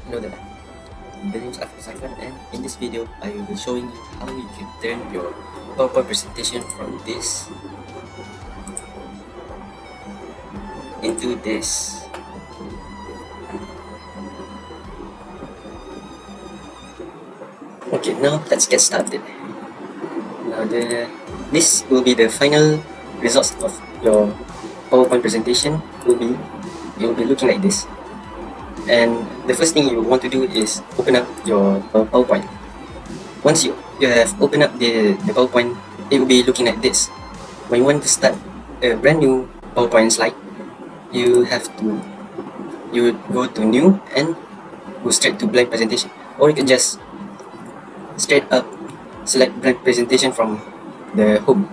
Hello there, the name is ZARFAN, and in this video I will be showing you how you can turn your PowerPoint presentation from this into this. Okay, now let's get started. Now this will be the final results of your PowerPoint presentation. You'll be looking like this. And the first thing you want to do is open up your PowerPoint. Once you have opened up the PowerPoint, it will be looking like this. When you want to start a brand new PowerPoint slide, you would go to new and go straight to blank presentation, or you can just straight up select blank presentation from the home.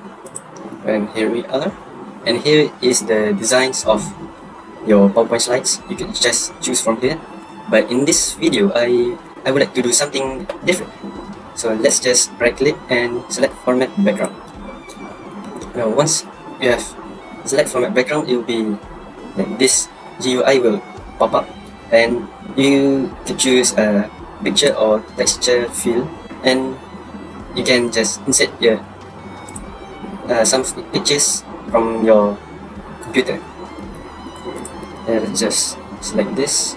And here we are, and here is the designs of your PowerPoint slides. You can just choose from here, but in this video I would like to do something different. So let's just right click and select format background. Now once you have select format background, it will be like this. GUI will pop up and you can choose a picture or texture fill, and you can just insert your some pictures from your computer. And let's just select this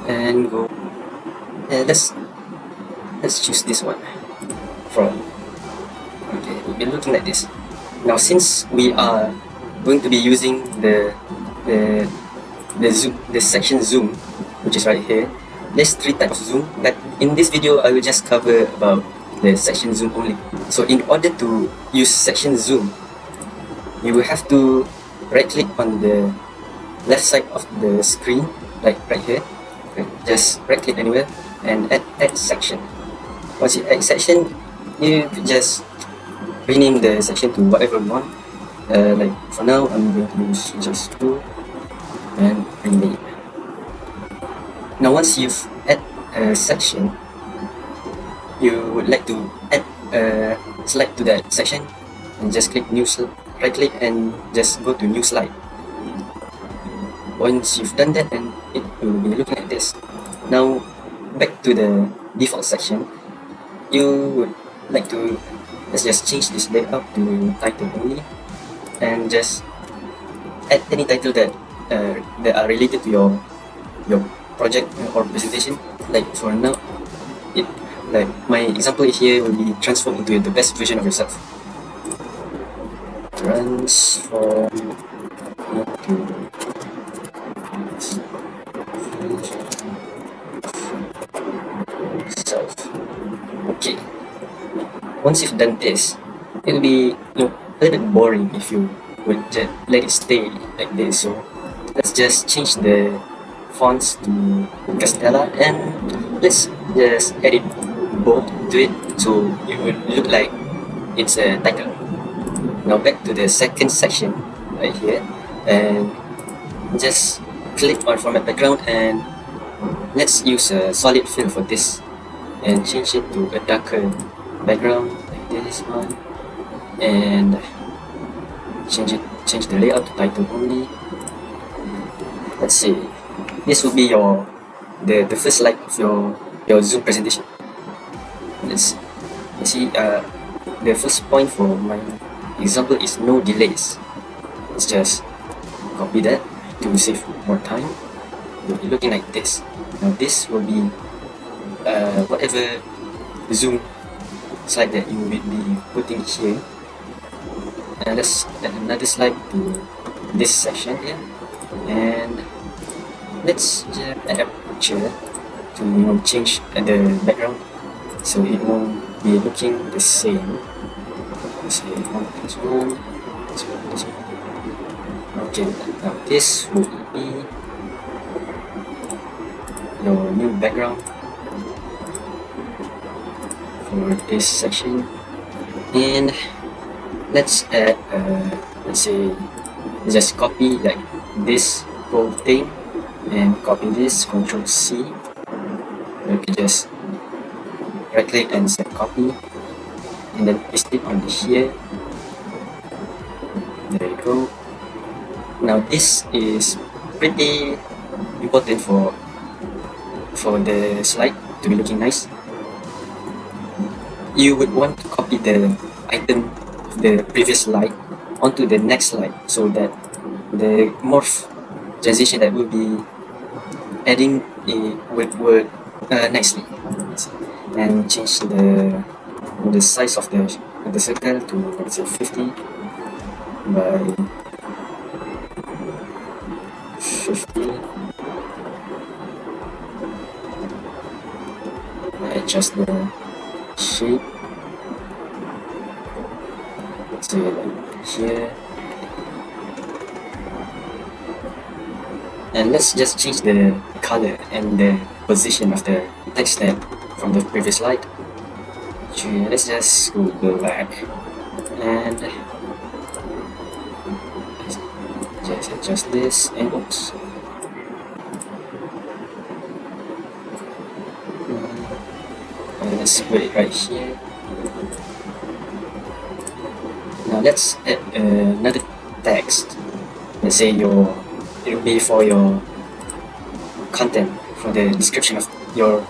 and go, and let's choose this one from. Okay, we'll be looking like this. Now since we are going to be using the section zoom, which is right here, there's 3 types of zoom, but in this video I will just cover about the section zoom only. So in order to use section zoom, you will have to right click on the left side of the screen, like right here. Okay, just right click anywhere and add section. Once you add section, you could just rename the section to whatever you want. Like for now I'm going to use just 2 and rename. Now once you've add a section, you would like to add a slide to that section, and just click new slide, right click and just go to new slide. Once you've done that, and it will be looking like this. Now back to the default section, you would like to, let's just change this layout to title only, and just add any title that are related to your project or presentation. Like for now, like my example here will be transform into the best version of yourself. Transform into self. Okay. Once you've done this, it will be a little bit boring if you would just let it stay like this. So let's just change the fonts to Castella, and let's just edit bold to it so it would look like it's a title. Now back to the second section right here, and just click on format background, and let's use a solid fill for this and change it to a darker background like this one, and change the layout to title only. Let's see, this will be the first slide of your Zoom presentation. Let's see, the first point for my example is no delays. Let's just copy that to save more time. You'll be looking like this. Now this will be whatever Zoom slide that you will be putting here. And let's add another slide to this section here, and let's just add a picture to change the background so it won't be looking the same. Let's say this one. Okay, now this will be your new background for this section. And let's add let's say just copy like this whole thing and copy this, Ctrl C. You can just right click and set copy, and then paste it on here. There you go. Now this is pretty important for for the slide to be looking nice, you would want to copy the item of the previous slide onto the next slide, so that the morph transition that will be adding would work nicely. And change the size of the circle to, let's say, 50 by 50. Adjust the shape, let's say like here, and let's just change the color and the position of the text tab from the previous slide. Let's just go back and just adjust this, and oops, let's put it right here. Now let's add another text. Let's say it will be for your content, for the description of your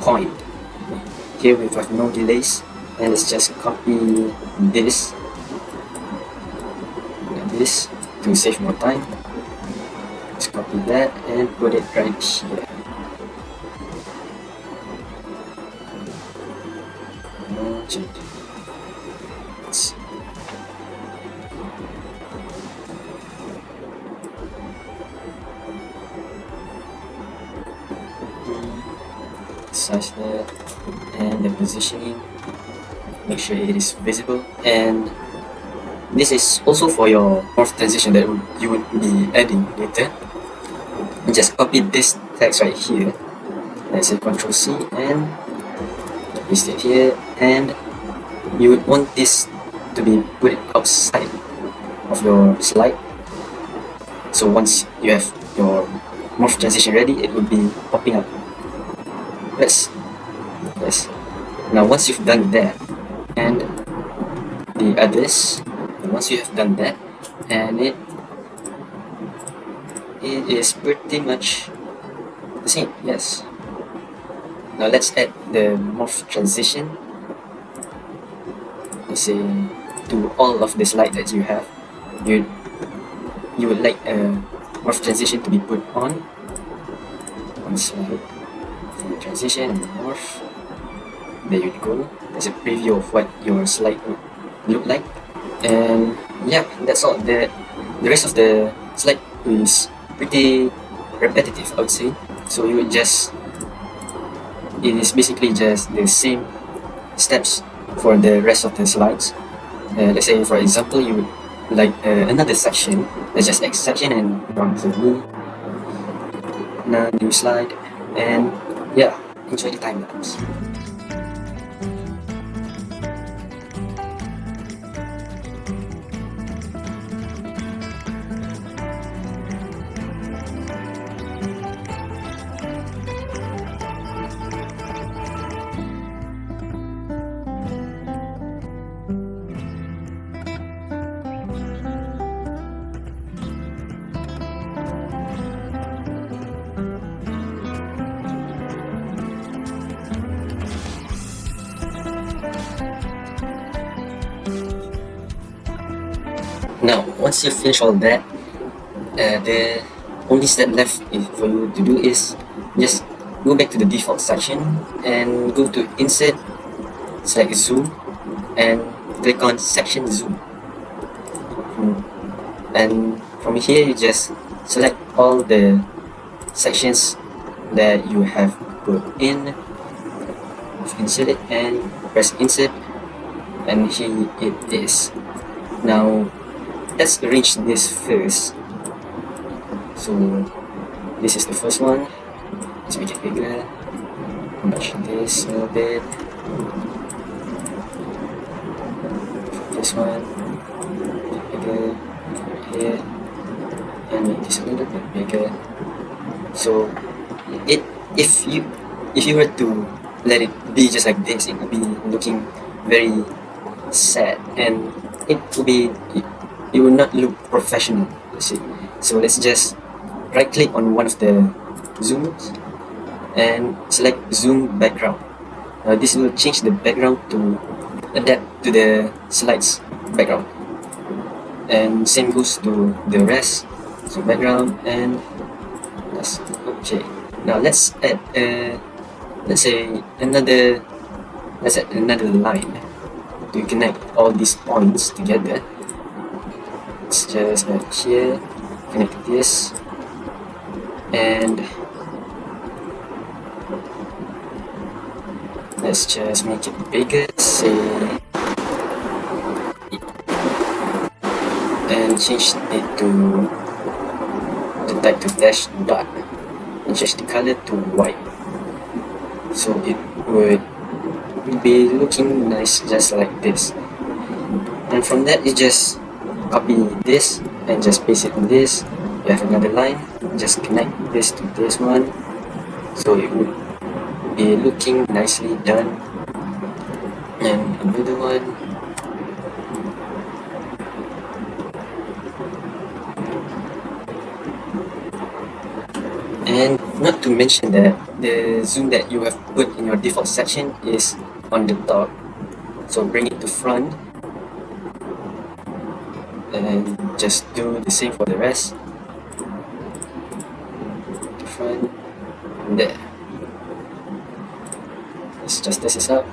point. Here we have no delays, and let's just copy this to save more time. Let's copy that and put it right here. Let's size that, and the positioning, make sure it is visible. And this is also for your morph transition that you would be adding later. And just copy this text right here. Let's say Ctrl C and paste it here, and you would want this to be put outside of your slide. So once you have your morph transition ready, it will be popping up. Yes. Now once you've done that, and the others, once you have done that, and it is pretty much the same. Yes. Now let's add the morph transition. Let's say to all of the slide that you have. You would like a morph transition to be put on slide. Transition and morph. There you go. There's a preview of what your slide would look like. And yeah, that's all. The rest of the slide is pretty repetitive, I would say. So you would just, it is basically just the same steps for the rest of the slides. Let's say, for example, you would like another section. Let's just X section and run through new slide. And yeah, enjoy the time lapse. Now, once you finish all that, the only step left for you to do is just go back to the default section and go to Insert, select Zoom, and click on Section Zoom. And from here, you just select all the sections that you have put in, insert it, and press Insert, and here it is. Now, let's arrange this first. So this is the first one. Let's make it bigger. Match this a little bit. This one bigger here, and make this a little bit bigger. So if you were to let it be just like this, it would be looking very sad, and it will not look professional, you see. So let's just right click on one of the zooms and select zoom background. This will change the background to adapt to the slides background, and same goes to the rest. So background, and that's okay. Now let's add let's add another line to connect all these points together. Let's just add here, connect this, and let's just make it bigger, say, and change it to the type to dash dot, and change the color to white, so it would be looking nice just like this. And from that, you just copy this and just paste it on this. You have another line, just connect this to this one, so it would be looking nicely done. And another one, and not to mention that the zoom that you have put in your default section is on the top, so bring it to front, and just do the same for the rest. To front, and there. Let's just test this out,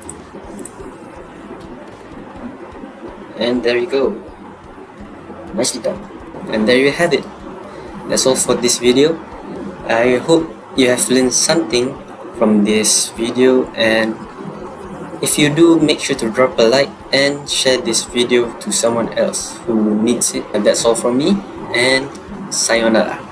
and there you go, nicely done. And there you have it. That's all for this video. I hope you have learned something from this video, and if you do, make sure to drop a like and share this video to someone else who needs it. And that's all from me, and sayonara.